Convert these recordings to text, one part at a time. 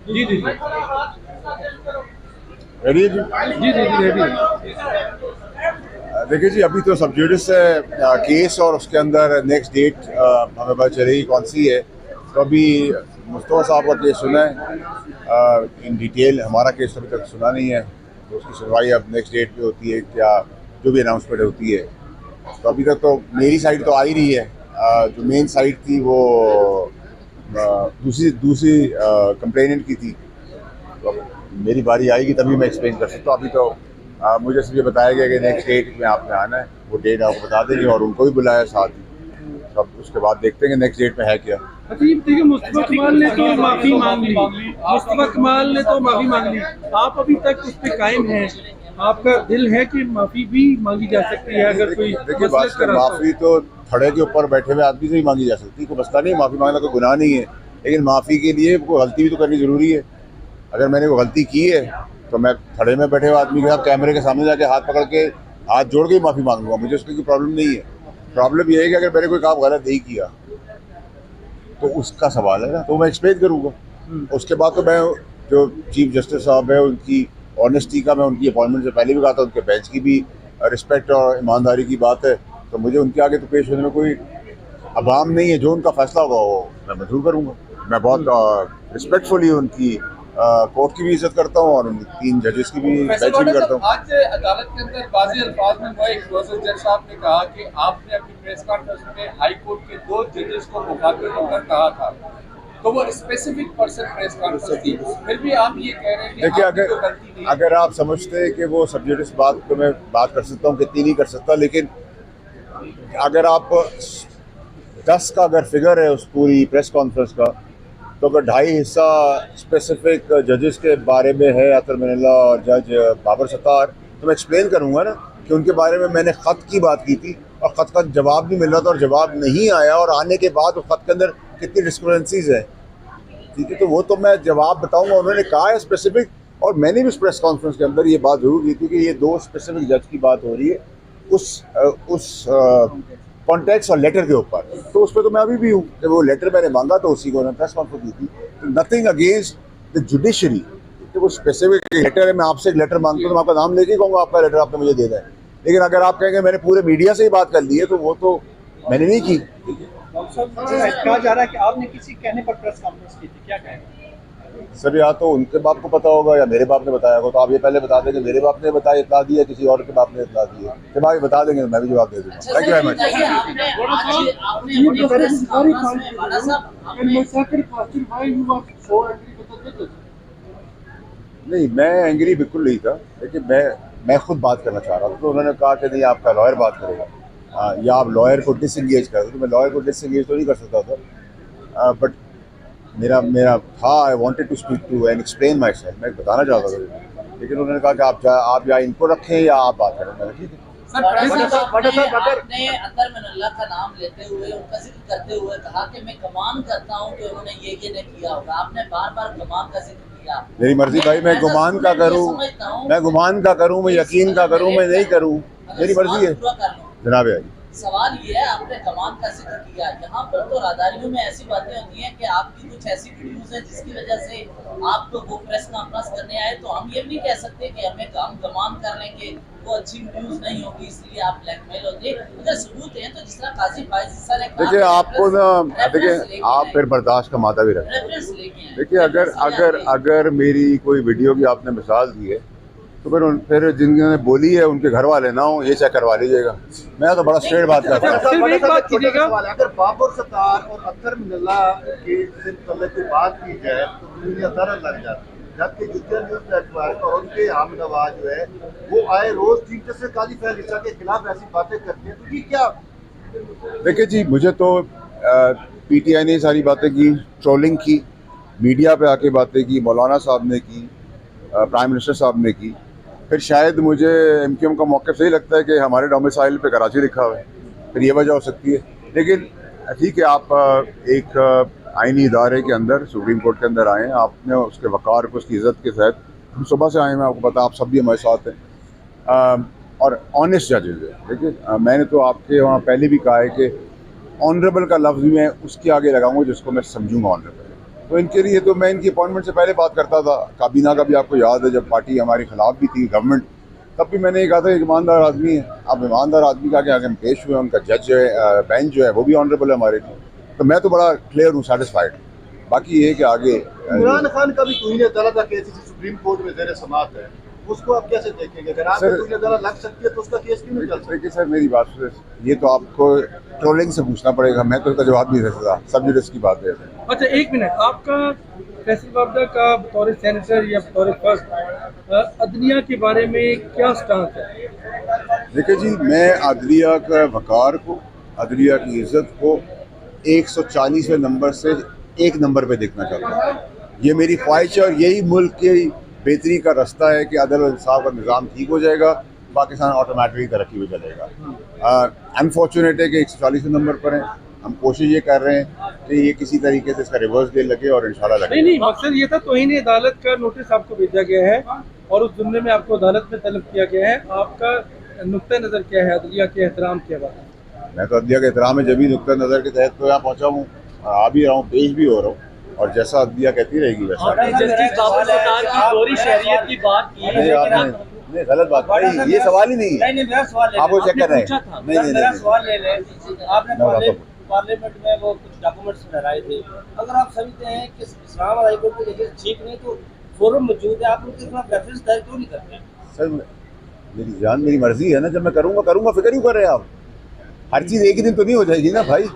जी जी जी ready है जी। जी जी जी ready. देखिए जी, अभी तो सब जुडिस है केस, और उसके अंदर नेक्स्ट डेट हमें पता चलेगी कौन सी है। तो अभी मुस्तफा साहब का केस सुना है इन डिटेल। हमारा केस अभी तक सुना नहीं है, तो उसकी सुनवाई अब नेक्स्ट डेट पे होती है, क्या जो भी अनाउंसमेंट होती है। तो अभी तक तो मेरी साइड तो आ ही रही है। जो मेन साइड थी वो दूसरी दूसरी कंप्लेनेंट की थी। तो अब मेरी बारी आएगी तभी मैं एक्सप्लेन कर सकता हूँ। अभी तो मुझे सिर्फ ये बताया गया कि नेक्स्ट डेट में आपने आना है, वो डेट आपको बता देंगे, और उनको भी बुलाया साथ ही। तो अब उसके बाद देखते हैं नेक्स्ट डेट में है क्या। अच्छा ये बताइए, मुस्तफा कमाल ने तो माफी मांग ली, मुस्तफा कमाल ने तो माफी मांग ली, आप अभी तक उस पर कायम हैं? आपका दिल है कि माफी भी मांगी जा सकती है नहीं, अगर कोई देखिए देखिए बात मसलक है, कराता हो? माफ़ी तो थड़े के ऊपर बैठे हुए आदमी से ही मांगी जा सकती है, कोई मसला नहीं। माफ़ी मांगना कोई गुनाह नहीं है, लेकिन माफ़ी के लिए कोई गलती भी तो करनी ज़रूरी है। अगर मैंने कोई गलती की है तो मैं खड़े में बैठे हुए आदमी के साथ कैमरे के सामने जाके हाथ पकड़ के हाथ जोड़ के ही माफ़ी मांग लूँगा, मुझे उसकी कोई प्रॉब्लम नहीं है। प्रॉब्लम ये है कि अगर मैंने कोई काम गलत नहीं किया तो उसका सवाल है ना, तो मैं एक्सप्लेन करूँगा। उसके बाद तो मैं, जो चीफ जस्टिस साहब है उनकी ऑनेस्टी का, मैं उनकी अपॉइंटमेंट से पहले भी कहा था, उनके बेंच की भी रिस्पेक्ट और ईमानदारी की बात है। तो मुझे उनके आगे तो पेश होने में कोई अभाव नहीं है। जो उनका फैसला होगा वो मैं मंजूर करूँगा। मैं बहुत रिस्पेक्टफुली उनकी कोर्ट की भी इज्जत करता हूँ, और उन तीन जजेस की भी, फैसल बेंच की भी वाडा करता साहब, हूँ। आज अदालत के अंदर बाजी अल्फाज में हुआ एक क्लोजर जज साहब ने कहा कि आपने अपनी प्रेस कॉन्फ्रेंस में हाई कोर्ट के 2 जजेस को मुखातिब होकर कहा था, तो वो स्पेसिफिक पर्सन प्रेस कॉन्फ्रेंस थी। फिर भी आप ये कह रहे हैं कि देखिए, आपकी अगर कोई गलती नहीं है। अगर आप समझते हैं कि वो सब्जेक्टिव बात तो मैं बात कर सकता हूँ, कितनी नहीं कर सकता, लेकिन अगर आप 10 का अगर फिगर है उस पूरी प्रेस कॉन्फ्रेंस का, तो अगर 2.5 हिस्सा स्पेसिफिक जजेस के बारे में है, अतर मिनल्ला और जज बाबर सत्तार, तो मैं एक्सप्लेन करूंगा ना कि उनके बारे में मैंने ख़त की बात की थी, और ख़त का जवाब नहीं मिल रहा था, और जवाब नहीं आया, और आने के बाद उस ख़त के अंदर कितनी डिस्क्रिपेंसीज है। ठीक है, तो वो तो मैं जवाब बताऊंगा। उन्होंने कहा है स्पेसिफिक, और मैंने भी उस प्रेस कॉन्फ्रेंस के अंदर ये बात जरूर की थी कि ये 2 स्पेसिफिक जज की बात हो रही है उस कॉन्टेक्स्ट और लेटर के ऊपर। तो उस पर तो मैं अभी भी हूँ कि वो लेटर मैंने मांगा, तो उसी को उन्होंने प्रेस कॉन्फ्रेंस दी थी। तो नथिंग अगेंस्ट द जुडिशरी, कि वो स्पेसिफिक लेटर है। मैं आपसे एक लेटर मांगता हूँ तो मैं आपका नाम लेके ही कहूँगा आपका लेटर आपने मुझे दे दें। लेकिन अगर आप कहेंगे मैंने पूरे मीडिया से ही बात कर ली है, तो वो तो मैंने नहीं की। कहा जा रहा है कि आपने किसी कहने पर प्रेस कॉन्फ्रेंस की थी, क्या कहेंगे? सर, या तो उनके बाप को पता होगा या मेरे बाप ने बताया होगा। तो आप ये पहले बता देंगे मेरे बाप ने बताया, इतला दी है, किसी और के बाप ने इतला दी है, जब आप बता देंगे तो मैं भी जवाब दे दूंगा। अच्छा थैंक सर, यू ये वेरी मच। बताइए, आपने आज आपने अपनी प्रेस कॉन्फ्रेंस में वाला साहब आपने नहीं, मैं एंग्री बिल्कुल नहीं था, लेकिन मैं खुद बात करना चाह रहा था। तो उन्होंने कहा कि नहीं, आपका लॉयर बात करेगा। या आप लॉयर को डिसंगेज कर दो, तो मैं लॉयर को डिसंगेज तो नहीं कर सकता था। बट मेरा मेरा था, I wanted to speak to and explain myself, मैं बताना चाहता था। लेकिन उन्होंने कहा कि आप या इनको रखें या आप बात करें। मैंने ठीक है। सर, बड़ा प्रेस साहब, आपने अतर मिनल्ला का नाम लेते हुए, उनका जिक्र करते हुए कहा कि मैं गुमान करता हूँ कि उन्होंने ये नहीं किया होगा। आपने बार बार गुमान का जिक्र किया। मेरी मर्जी भाई, मैं ऐसा गुमान का स्टूडेंट ये करूं, समझता हूँ मैं गुमान का करूं, मैं यकीन का करूं, मैं नहीं करूं, अगर मेरी सवाल मर्जी है। पूरा कर लूँ, जनाब आई। सवाल ये है, आपने कमान का जिक्र किया। यहाँ पर तो राहदारियों में ऐसी बातें होती हैं कि आपकी कुछ ऐसी वीडियोस है जिसकी वजह से आप तो वो प्रेस कॉन्फ्रेंस करने आए, तो हम ये भी कह सकते हैं कि हमें हम गमान कर लेंगे, वो अच्छी वीडियोस नहीं होगी इसलिए आप ब्लैकमेल होते। अगर सबूत है तो जिस तरह काजी फायज सर ने कहा, देखिए आपको ना, देखिए आप फिर बर्दाश्त का माता भी रखें। रेफरेंस लेके आए, देखिए, अगर अगर अगर मेरी कोई वीडियो की आपने मिसाल दी है, तो फिर जिन्होंने बोली है उनके घर वाले ना हो, ये चेक करवा लीजिएगा। मैं तो बड़ा स्ट्रेट बात करता हूँ। सिर्फ एक बात कीजिएगा, अगर बाबर सत्तार और अतर मिनल्ला के सिलसिले की बात की जाए तो दुनिया तरह लग जाती है, जबकि जितने न्यूज नेटवर्क और उनके आम नवाज जो है वो आए रोज चीफ जस्टिस काजी फैसल ईसा के खिलाफ ऐसी बातें करते हैं, तो ये क्या? देखिए जी, मुझे तो पीटीआई ने सारी बातें की, ट्रोलिंग की, मीडिया पे आके बातें की, मौलाना साहब ने की, प्राइम मिनिस्टर साहब ने की। फिर शायद मुझे एमक्यूएम का मौक़िफ़ सही लगता है कि हमारे डोमिसाइल पे कराची लिखा हुआ है, फिर ये वजह हो सकती है। लेकिन ठीक है, आप एक आइनी इदारे के अंदर, सुप्रीम कोर्ट के अंदर आए हैं, आपने उसके वक़ार को, उसकी इज़्ज़त के साथ, हम सुबह से आए हैं, आपको पता, आप सब भी हमारे साथ हैं। और ऑनेस्ट जजेज है। देखिए, मैंने तो आपके वहाँ पहले भी कहा है कि ऑनरेबल का लफ्ज़ भी मैं उसके आगे लगाऊंगा जिसको मैं समझूंगा ऑनरेबल। तो इनके लिए तो मैं इनकी अपॉइंटमेंट से पहले बात करता था। काबीना का भी आपको याद है, जब पार्टी हमारे खिलाफ भी थी गवर्नमेंट, तब भी मैंने ये कहा था एक ईमानदार आदमी है। अब ईमानदार आदमी का आगे हम पेश हुए, उनका जज जो है, बेंच जो है वो भी ऑनरेबल है हमारे लिए। तो मैं तो बड़ा क्लियर हूँ, सेटिस्फाइड। बाकी ये है कि आगे इमरान खान का भी तौहीन अदालत का केस इसी सुप्रीम कोर्ट में ज़ेर समाअत है, उसको आप कैसे देखेंगे? अगर आप सर- तौहीन अदालत लग सकती है तो उसका केस क्यों नहीं चल सकता? देखिए सर, मेरी बात सुनिए, ये तो आपको ट्रोलिंग से पूछना पड़ेगा, मैं तो इसका जवाब नहीं दे सकता। सब जुडिस की बात है। अच्छा एक मिनट, आपका फैसल बाबदा का बतौर सेनेटर या बतौर फर्स्ट अदलिया के बारे में क्या स्टांस है? देखिए जी, मैं अदलिया का वकार को, अदलिया की इज्जत को 140वें नंबर से 1 नंबर पे देखना चाहता हूँ। ये मेरी ख्वाहिश है और यही मुल्क की बेहतरी का रास्ता है कि अदल और इंसाफ का निज़ाम ठीक हो जाएगा, पाकिस्तान ऑटोमेटिकली तरक्की में चलेगा। अनफॉर्चुनेट है कि 140वें नंबर पर हैं। हम कोशिश ये कर रहे हैं कि ये किसी तरीके से इसका रिवर्स डे लगे और इंशाल्लाह लगे। नहीं, मकसद ये था तौहीन अदालत का नोटिस आपको भेजा गया है और उस जुमले में आपको अदालत में तलब किया गया है। आपका नुक्ता नज़र क्या है अदलिया के एहतराम के हवाले से? मैं तो अदलिया के एहतराम में जब भी नुक्ता नज़र के तहत तो यहाँ पहुँचा हूँ और आ भी रहा हूँ, पेश भी हो रहा हूँ, और जैसा अदलिया कहती रहेगी वैसा। जस्टिस बाबर सत्तार की दोहरी शहरियत की बात की है, नहीं, लेकिन आपने नहीं, गलत बात भाई, ये सवाल ही नहीं है। नहीं मेरा सवाल ले आप वो चेक कर रहे पूछा हैं। था। नहीं नहीं मेरा नहीं, सवाल ले लें। आपने पार्लियामेंट में वो कुछ डॉक्यूमेंट्स लहराए थे। अगर आप समझते हैं कि इस्लामाबाद हाई कोर्ट के जजेस ठीक नहीं तो फोरम मौजूद है, आप उनके खिलाफ रेफरेंस दायर क्यों नहीं करते? सर मेरी जान मेरी मर्जी है ना, जब मैं करूँगा फिक्र क्यों कर रहे हैं आप? हर चीज़ एक ही दिन तो नहीं हो जाएगी ना भाई।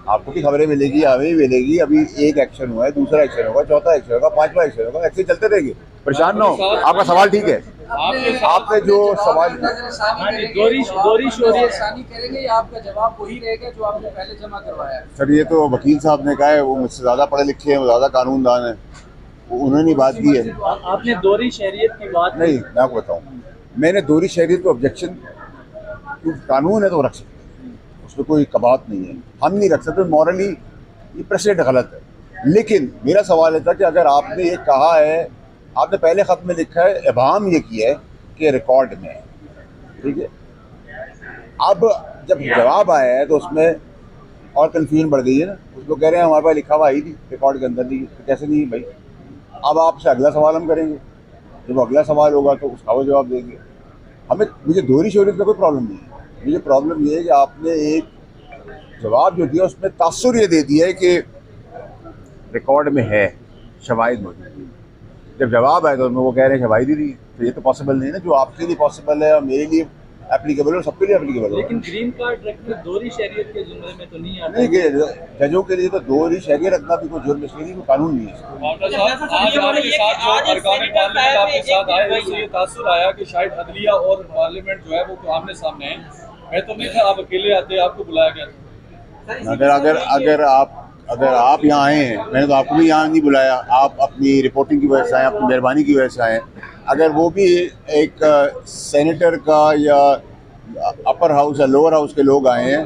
आपको भी खबरें मिलेगी, हमें भी मिलेगी। अभी एक एक्शन हुआ है, दूसरा एक्शन होगा, चौथा एक्शन होगा, 5वां एक्शन होगा, ऐसे चलते रहेंगे। परेशान ना हो। आपका सवाल ठीक है, आपने जो सवाल दोहरी शहरियत करेंगे या आपका जवाब वही रहेगा जो आपने पहले जमा करवाया है? सर, ये तो वकील साहब ने कहा है, वो मुझसे ज़्यादा पढ़े लिखे हैं, वो ज़्यादा कानूनदान है, उन्होंने बात की है। आपने दोहरी शहरियत की बात नहीं, मैं आपको बताऊँ, मैंने दोहरी शहरियत को ऑब्जेक्शन, कानून है तो रख सकते हैं, उसमें कोई कबात नहीं है। हम नहीं रख सकते, मॉरली ये प्रेसिडेंट गलत है। लेकिन मेरा सवाल है था कि अगर आपने ये कहा है, आपने पहले ख़त में लिखा है, इबाम ये किया है कि रिकॉर्ड में है, ठीक है। अब जब जवाब आया है तो उसमें और कन्फ्यूजन बढ़ गई है ना। उसको कह रहे हैं हमारे पास लिखा हुआ ही थी, रिकॉर्ड के अंदर नहीं, तो कैसे नहीं भाई? अब आपसे अगला सवाल हम करेंगे, जब अगला सवाल होगा तो उसका वो जवाब देंगे। मुझे दोहरी शहरियत का कोई प्रॉब्लम नहीं है। मुझे प्रॉब्लम ये है कि आपने एक जवाब जो दिया उसमें तासुर ये दे दिया है कि रिकॉर्ड में है, शवाहिद मौजूद है। जब जवाब आया तो वो कह रहे हैं शवाहिद ही नहीं, तो ये तो पॉसिबल नहीं है ना। जो आपके लिए पॉसिबल है और मेरे लिए एप्लीकेबल है, सबके लिए एप्लीकेबल है। लेकिन ग्रीन कार्ड रखने दोहरी शहरियत के जुमले में तो नहीं आता। नहीं कि जजों के लिए तो दोहरी शहरियत रखना भी कोई जुर्म इसलिए नहीं, कोई कानून नहीं है। आज आपके साथ जो अरकान पार्लियामेंट आपके साथ आए, उससे ये तासुर आया कि शायद अदलिया और पार्लियामेंट जो है वो आमने सामने है। मैं तो नहीं था, आप अकेले आते, आपको बुलाया गया था। अगर आप यहाँ आए हैं, मैंने तो आपको भी यहाँ नहीं बुलाया, आप अपनी रिपोर्टिंग की वजह से आए, अपनी मेहरबानी की वजह से आए। अगर वो भी एक सेनेटर का या अपर हाउस या लोअर हाउस के लोग आए हैं,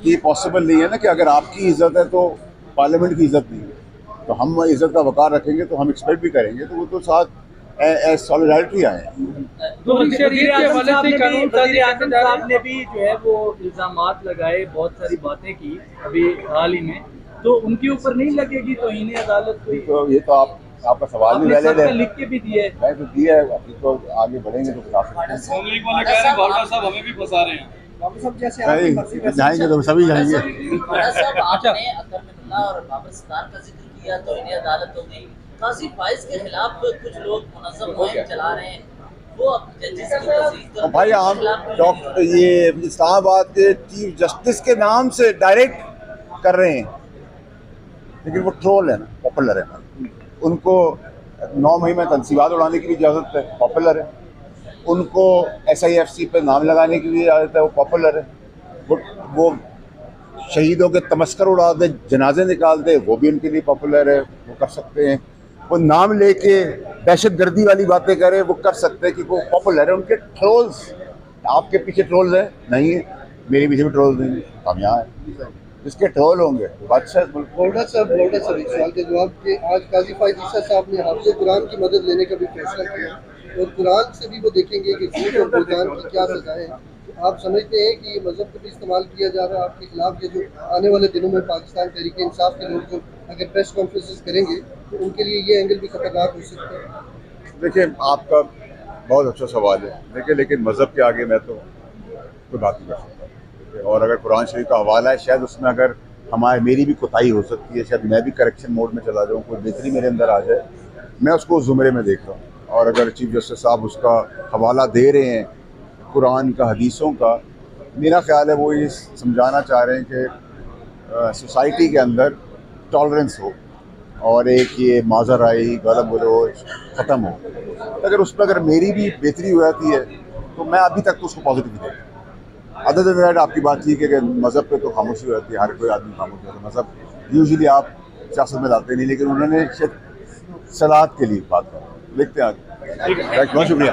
ये पॉसिबल नहीं है ना कि अगर आपकी इज्जत है तो पार्लियामेंट की इज्जत नहीं है। तो हम इज्जत का वकार रखेंगे तो हम एक्सपेक्ट भी करेंगे, तो वो तो साथ सॉलिडारिटी आए हैं। दोहरी शहरियत के हवाले से कानून साजी आजम साहब ने भी जो है वो इल्जामात लगाए, बहुत सारी बातें की अभी हाल ही में, तो उनके ऊपर नहीं लगेगी तौहीन अदालत कोई? तो ये तो आपका सवाल भी वैलिड है, लिख के भी दिए, मैं तो दिया है। अभी तो आगे बढ़ेंगे तो बता सकते हैं। कह रहे हैं बावड़ा साहब हमें भी फंसा रहे हैं। जाएंगे तो सभी जाएंगे। बड़ा साहब, आपने अकरमुल्लाह और बाबर सत्तार का जिक्र किया, तौहीन अदालत हो गई। काजी फाइज के खिलाफ कुछ लोग मुनज़्ज़म मुहिम चला रहे हैं, वो अब जजेस की तस्दीक तो भाई हम डॉक्टर ये इस्लामाबाद के चीफ जस्टिस के नाम से डायरेक्ट कर रहे हैं, लेकिन वो ट्रोल है ना, पॉपुलर है ना। उनको 9 महीने में तनसीबात उड़ाने की भी इजाज़त है, पॉपुलर है। उनको SIFC पे नाम लगाने की भी इजाज़त है, वो पॉपुलर है। वो शहीदों के तमस्कर उड़ा दे, जनाजे निकाल दे, वो भी उनके लिए पॉपुलर है, वो कर सकते हैं। वो नाम लेके दहशतगर्दी वाली बातें करे, वो कर सकते हैं कि वो पॉपुलर है। उनके ट्रोल्स, आपके पीछे ट्रोल्स है नहीं है, मेरे पीछे भी ट्रोल्स नहीं है, हम यहाँ है, जिसके ट्रोल होंगे बादशाह। बोर्डा साहब एक सवाल के जवाब के आज काजी फाइज ईसा साहब ने हाफिज़ कुरान की मदद लेने का भी फैसला किया और कुरान से भी वो देखेंगे कि झूठ और बुहतान की क्या सजाएं हैं। आप समझते हैं कि ये मजहब को भी इस्तेमाल किया जा रहा है आपके खिलाफ? ये जो आने वाले दिनों में पाकिस्तान तहरीक इंसाफ के लोग जो अगर प्रेस कॉन्फ्रेंसेस करेंगे तो उनके लिए ये एंगल भी खतरनाक हो सकता है। देखिए, आपका बहुत अच्छा सवाल है। देखिए, लेकिन मज़हब के आगे मैं तो कोई बात नहीं कर सकता। और अगर कुरान शरीफ का हवाला है, शायद उसमें अगर मेरी भी कोताही हो सकती है, शायद मैं भी करेक्शन मोड में चला जाऊँ, कोई बेहतरी मेरे अंदर आ जाए, मैं उसको ज़ुमरे में देख रहा हूँ। और अगर चीफ जस्टिस साहब उसका हवाला दे रहे हैं कुरान का, हदीसों का, मेरा ख्याल है वो ये समझाना चाह रहे हैं कि सोसाइटी के अंदर टॉलरेंस हो और एक ये माजराई गलत गलोच ख़त्म हो। अगर उसमें अगर मेरी भी बेहतरी हो जाती है तो मैं अभी तक तो उसको पॉजिटिव ही देखता हूँ। अदर देन दैट आपकी बात ठीक है कि मज़हब पे तो खामोशी हो जाती है, हर कोई आदमी खामोश होता है। मज़हब यूजुअली आप सियासत में लाते नहीं, लेकिन उन्होंने शायद सलात के लिए बात करी। देखते हैं आगे। बहुत शुक्रिया।